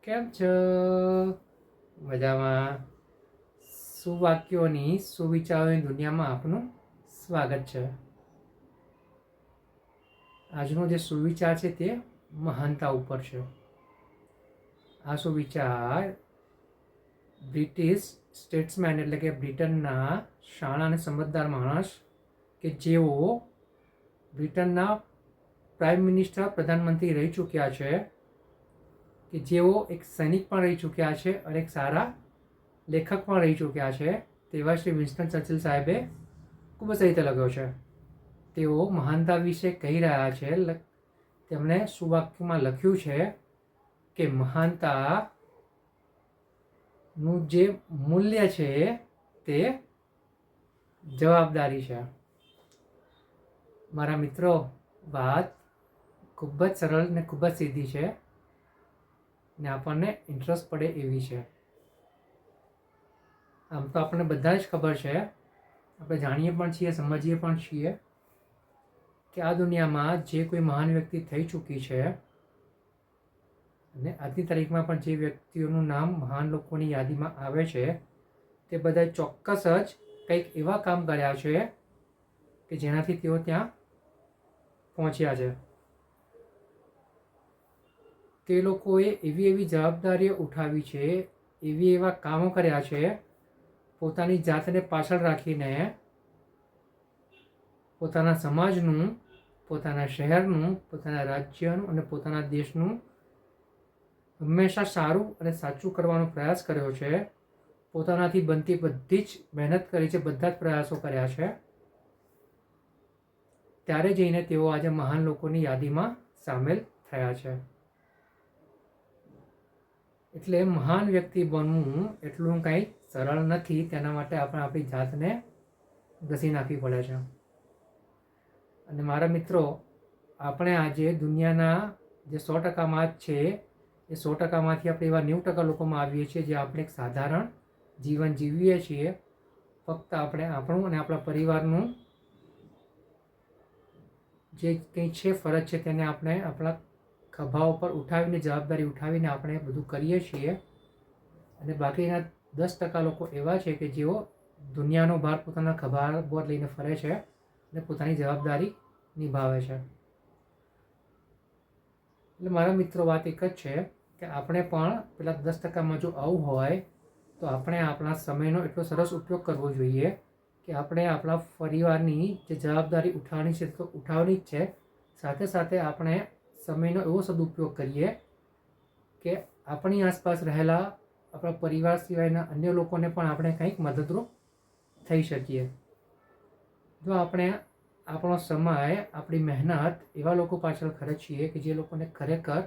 કેમ છો? મજામાં? સુવાક્યોની સુવિચારોની દુનિયામાં આપનું સ્વાગત છે. આજનો જે સુવિચાર છે તે મહાનતા ઉપર છે. આ સુવિચાર બ્રિટિશ સ્ટેટ્સમેન એટલે કે બ્રિટનના શાણા અને સમજદાર માણસ કે જેઓ બ્રિટનના પ્રાઇમ મિનિસ્ટર પ્રધાનમંત્રી રહી ચૂક્યા છે, કે જેઓ એક સૈનિક પણ રહી ચૂક્યા છે અને એક સારા લેખક પણ રહી ચૂક્યા છે, તેવા શ્રી વિન્સ્ટન ચર્ચિલ સાહેબે ખૂબ જ રીતે લખ્યો છે. તેઓ મહાનતા વિશે કહી રહ્યા છે. તેમણે સુવાક્યમાં લખ્યું છે કે મહાનતાનું જે મૂલ્ય છે તે જવાબદારી છે. મારા મિત્રો, વાત ખૂબ જ સરળ ને ખૂબ જ સીધી છે ને આપણને ઇન્ટરેસ્ટ પડે એવી છે. આમ તો આપણને બધા જ ખબર છે, આપણે જાણીએ પણ છીએ, સમજીએ પણ છીએ કે આ દુનિયામાં જે કોઈ મહાન વ્યક્તિ થઈ ચૂકી છે અને આજની તારીખમાં પણ જે વ્યક્તિઓનું નામ મહાન લોકોની યાદીમાં આવે છે, તે બધા ચોક્કસ જ કંઈક એવા કામ કર્યા છે કે જેનાથી તેઓ ત્યાં પહોંચ્યા છે. તે લોકોએ એવી જવાબદારીઓ ઉઠાવી છે, એવા કામો કર્યા છે, પોતાની જાતને પાછળ રાખીને પોતાના સમાજનું, પોતાના શહેરનું, પોતાના રાજ્યનું અને પોતાના દેશનું હંમેશા સારું અને સાચું કરવાનો પ્રયાસ કર્યો છે. પોતાનાથી બનતી બધી જ મહેનત કરી છે, બધા જ પ્રયાસો કર્યા છે. ત્યારે જઈને તેઓ આજે મહાન લોકોની યાદીમાં સામેલ થયા છે. એટલે મહાન વ્યક્તિ બનવું એટલું કંઈ સરળ નથી. તેના માટે આપણે આપણી જાતને ઘસી નાખવી પડે છે. અને મારા મિત્રો, આપણે આજે દુનિયાના જે 100% છે એ 100%માંથી આપણે એવા 90% લોકોમાં આવીએ છીએ જે આપણે એક સાધારણ જીવન જીવીએ છીએ. ફક્ત આપણે આપણું અને આપણા પરિવારનું જે કંઈ છે ફરજ છે તેને આપણે આપણા ખભા ઉપર ઉઠાવીને, જવાબદારી ઉઠાવીને આપણે બધું કરીએ છીએ. અને બાકીના 10% લોકો એવા છે કે જેઓ દુનિયાનો ભાર પોતાના ખભા પર લઈને ફરે છે અને પોતાની જવાબદારી નિભાવે છે. એટલે મારા મિત્રો, વાત એક જ છે કે આપણે પણ પેલા 10%માં જો આવું હોય તો આપણે આપણા સમયનો એટલો સરસ ઉપયોગ કરવો જોઈએ કે આપણે આપણા પરિવારની જે જવાબદારી ઉઠાવવાની છે તો ઉઠાવવાની જ છે, સાથે સાથે આપણે સમયનો એવો સદુપયોગ કરીએ કે આપણી આસપાસ રહેલા આપણા પરિવાર સિવાયના અન્ય લોકોને પણ આપણે કંઈક મદદરૂપ થઈ શકીએ. જો આપણે આપણો સમય, આપણી મહેનત એવા લોકો પાછળ ખર્ચીએ કે જે લોકોને ખરેખર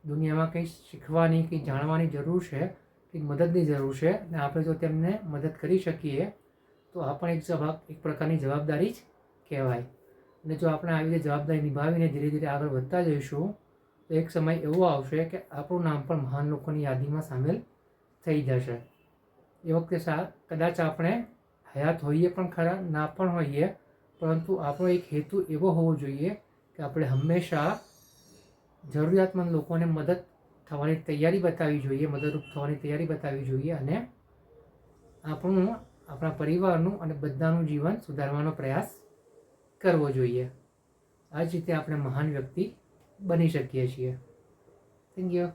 દુનિયામાં કંઈ શીખવાની, કંઈ જાણવાની જરૂર છે, કંઈક મદદની જરૂર છે, અને આપણે જો તેમને મદદ કરી શકીએ તો આ પણ એક પ્રકારની જવાબદારી જ કહેવાય. અને જો આપણે આવી રીતે જવાબદારી નિભાવીને ધીરે ધીરે આગળ વધતા જઈશું તો એક સમય એવો આવશે કે આપણું નામ પણ મહાન લોકોની યાદીમાં સામેલ થઈ જશે. એ વખતે કદાચ આપણે હયાત હોઈએ પણ ખરા, ના પણ હોઈએ, પરંતુ આપણો એક હેતુ એવો હોવો જોઈએ કે આપણે હંમેશા જરૂરિયાતમંદ લોકોને મદદ થવાની તૈયારી બતાવવી જોઈએ, મદદરૂપ થવાની તૈયારી બતાવવી જોઈએ અને આપણા પરિવારનું અને બધાનું જીવન સુધારવાનો પ્રયાસ કરવો જોઈએ. આ જ રીતે આપણે મહાન વ્યક્તિ બની શકીએ છીએ. Thank you.